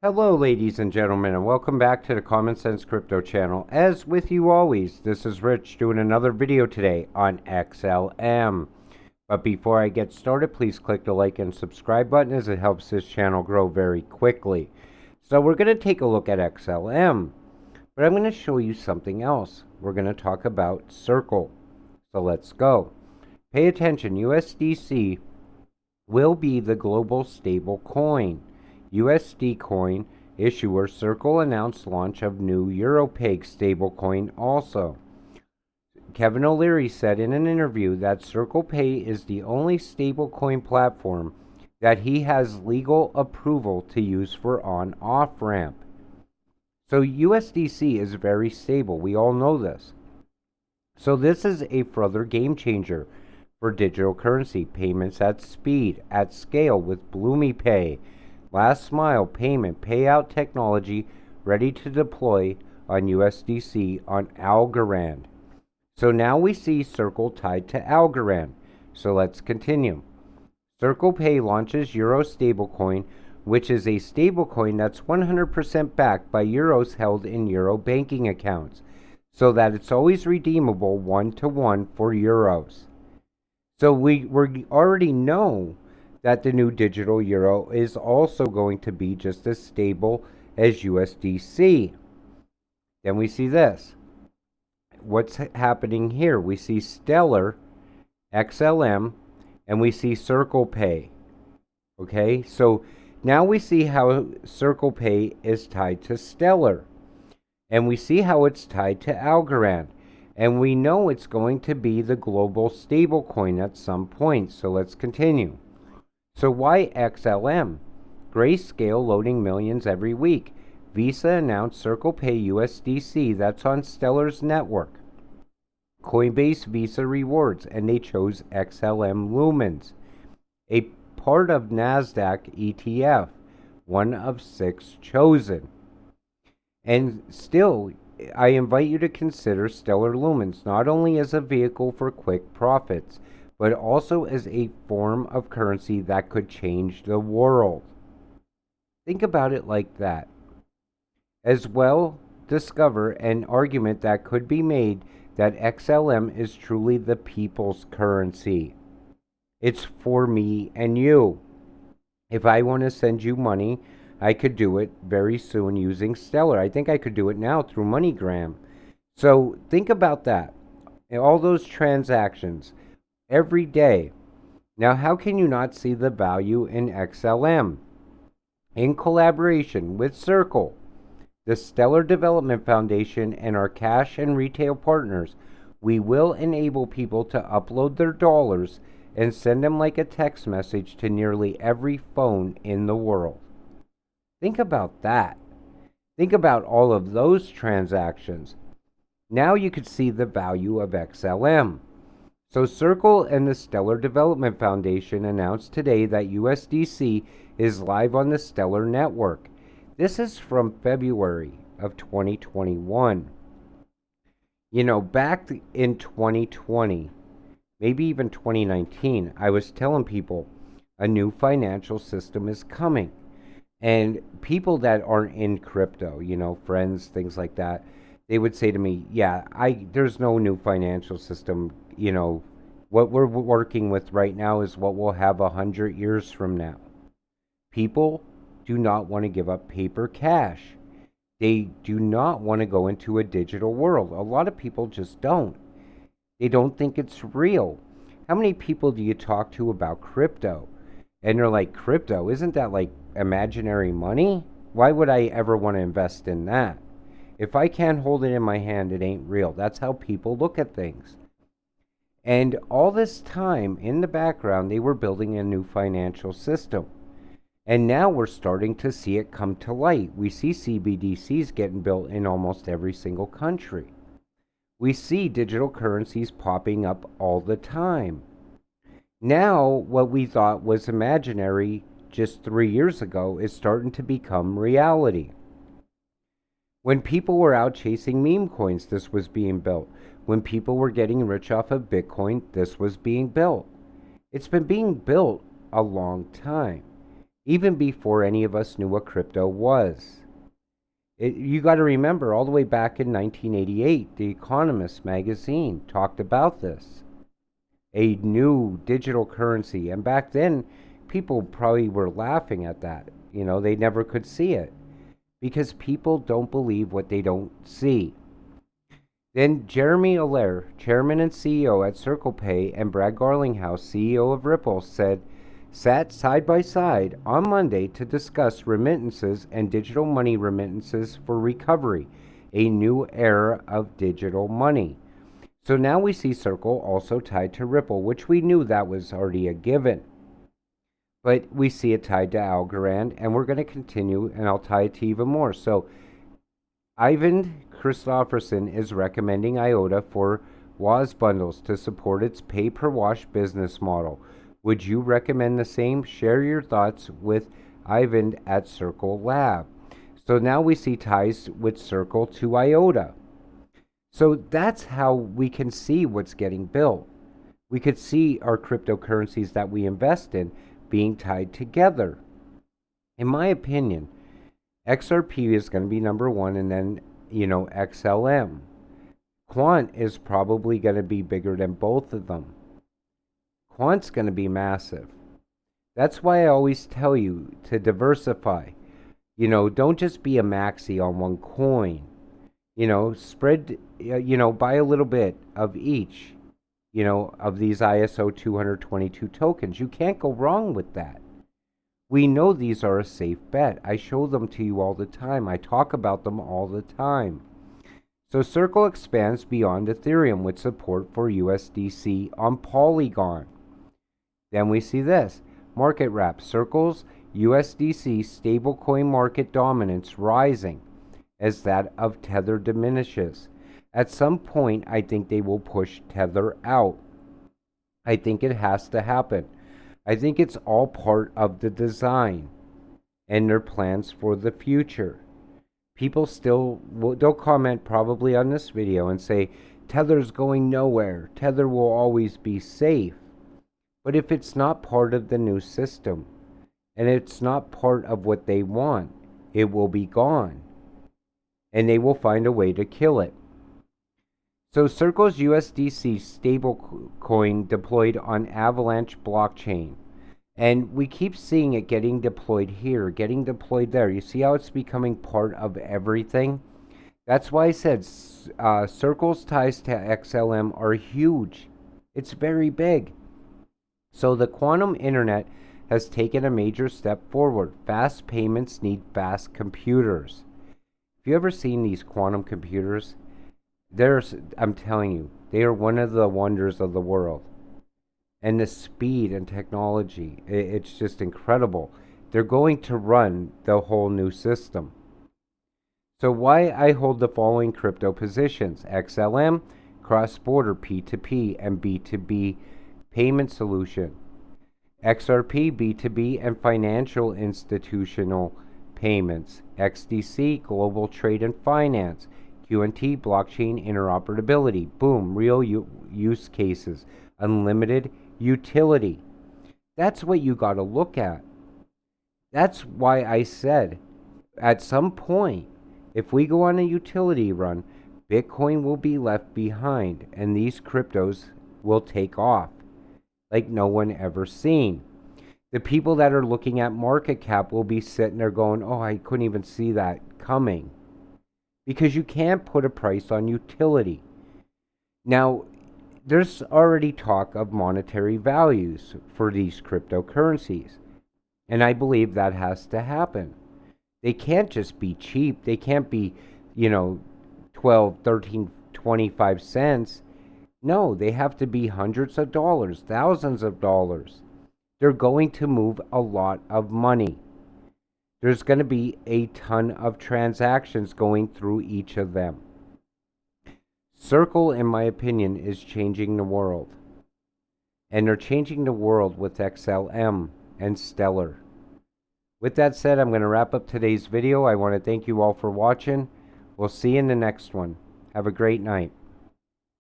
Hello, ladies and gentlemen, and welcome back to the Common Sense Crypto channel. As with you always, this is Rich doing another video today on XLM. But before I get started, please click the like and subscribe button as it helps this channel grow very quickly. So we're going to take a look at XLM, but I'm going to show you something else. We're going to talk about Circle. So let's go. Pay attention, USDC will be the global stable coin. USD coin issuer Circle announced launch of new EuroPeg stablecoin also. Kevin O'Leary said in an interview that Circle Pay is the only stablecoin platform that he has legal approval to use for on-off ramp. So USDC is very stable. We all know this. So this is a further game changer for digital currency payments at speed, at scale with BloomiPay. Last mile payment payout technology ready to deploy on USDC on Algorand. So now we see Circle tied to Algorand. So let's continue. Circle Pay launches Euro stablecoin, which is a stablecoin that's 100% backed by euros held in Euro banking accounts, so that it's always redeemable one-to-one for euros. So we already know that the new digital euro is also going to be just as stable as USDC. Then we see this. What's happening here? We see Stellar XLM and we see Circle Pay. Okay, so now we see how Circle Pay is tied to Stellar. And we see how it's tied to Algorand. And we know it's going to be the global stablecoin at some point. So let's continue. So why XLM? Grayscale loading millions every week. Visa announced Circle Pay USDC that's on Stellar's network. Coinbase Visa Rewards, and they chose XLM Lumens, a part of NASDAQ ETF, one of 6 chosen. And still, I invite you to consider Stellar Lumens not only as a vehicle for quick profits, but also as a form of currency that could change the world. Think about it like that. As well, discover an argument that could be made that XLM is truly the people's currency. It's for me and you. If I want to send you money, I could do it very soon using Stellar. I think I could do it now through MoneyGram. So think about that. All those transactions every day. Now, how can you not see the value in XLM? In collaboration with Circle, the Stellar Development Foundation, and our cash and retail partners, we will enable people to upload their dollars and send them like a text message to nearly every phone in the world. Think about that. Think about all of those transactions. Now you could see the value of XLM. So Circle and the Stellar Development Foundation announced today that USDC is live on the Stellar network. This is from February of 2021. You know, back in 2020, maybe even 2019, I was telling people a new financial system is coming. And people that aren't in crypto, you know, friends, things like that, they would say to me, yeah, there's no new financial system. You know, what we're working with right now is what we'll have 100 years from now. People do not want to give up paper cash. They do not want to go into a digital world. A lot of people just don't. They don't think it's real. How many people do you talk to about crypto? And they're like, crypto, isn't that like imaginary money? Why would I ever want to invest in that? If I can't hold it in my hand, it ain't real. That's how people look at things. And all this time, in the background, they were building a new financial system. And now we're starting to see it come to light. We see CBDCs getting built in almost every single country. We see digital currencies popping up all the time. Now, what we thought was imaginary just 3 years ago is starting to become reality. When people were out chasing meme coins, this was being built. When people were getting rich off of Bitcoin, this was being built. It's been being built a long time. even before any of us knew what crypto was. You got to remember, all the way back in 1988, The Economist magazine talked about this. A new digital currency. And back then, people probably were laughing at that. You know, they never could see it. Because people don't believe what they don't see. Then Jeremy Allaire, chairman and CEO at Circle Pay, and Brad Garlinghouse, CEO of Ripple, sat side by side on Monday to discuss remittances and digital money remittances for recovery, a new era of digital money. So now we see Circle also tied to Ripple, which we knew that was already a given. But we see it tied to Algorand, and we're going to continue, and I'll tie it to even more. So Ivan Christofferson is recommending IOTA for WAS bundles to support its pay-per-wash business model. Would you recommend the same? Share your thoughts with Ivan at Circle Lab. So now we see ties with Circle to IOTA. So that's how we can see what's getting built. We could see our cryptocurrencies that we invest in being tied together. In my opinion, XRP is going to be number one, and then, XLM. Quant is probably going to be bigger than both of them. Quant's going to be massive. That's why I always tell you to diversify. Don't just be a maxi on one coin. Spread, buy a little bit of each, of these ISO 222 tokens. You can't go wrong with that. We know these are a safe bet. I show them to you all the time. I talk about them all the time. So Circle expands beyond Ethereum with support for USDC on Polygon. Then we see this. Market wrap. Circle's USDC stablecoin market dominance rising as that of Tether diminishes. At some point, I think they will push Tether out. I think it has to happen. I think it's all part of the design and their plans for the future. People they'll comment probably on this video and say, Tether's going nowhere. Tether will always be safe. But if it's not part of the new system, and it's not part of what they want, it will be gone. And they will find a way to kill it. So Circle's USDC stablecoin deployed on Avalanche blockchain. And we keep seeing it getting deployed here, getting deployed there. You see how it's becoming part of everything? That's why I said Circle's ties to XLM are huge. It's very big. So the quantum internet has taken a major step forward. Fast payments need fast computers. Have you ever seen these quantum computers? I'm telling you, they are one of the wonders of the world. And the speed and technology, it's just incredible. They're going to run the whole new system. So why I hold the following crypto positions: XLM, cross-border P2P and B2B payment solution; XRP, B2B and financial institutional payments; XDC, global trade and finance; QNT, blockchain interoperability. Boom, real use cases. Unlimited utility. That's what you got to look at. That's why I said, at some point, if we go on a utility run, Bitcoin will be left behind and these cryptos will take off like no one ever seen. The people that are looking at market cap will be sitting there going, oh, I couldn't even see that coming. Because you can't put a price on utility. Now, there's already talk of monetary values for these cryptocurrencies. And I believe that has to happen. They can't just be cheap. They can't be, 12, 13, 25 cents. No, they have to be hundreds of dollars, thousands of dollars. They're going to move a lot of money. There's going to be a ton of transactions going through each of them. Circle, in my opinion, is changing the world. And they're changing the world with XLM and Stellar. With that said, I'm going to wrap up today's video. I want to thank you all for watching. We'll see you in the next one. Have a great night.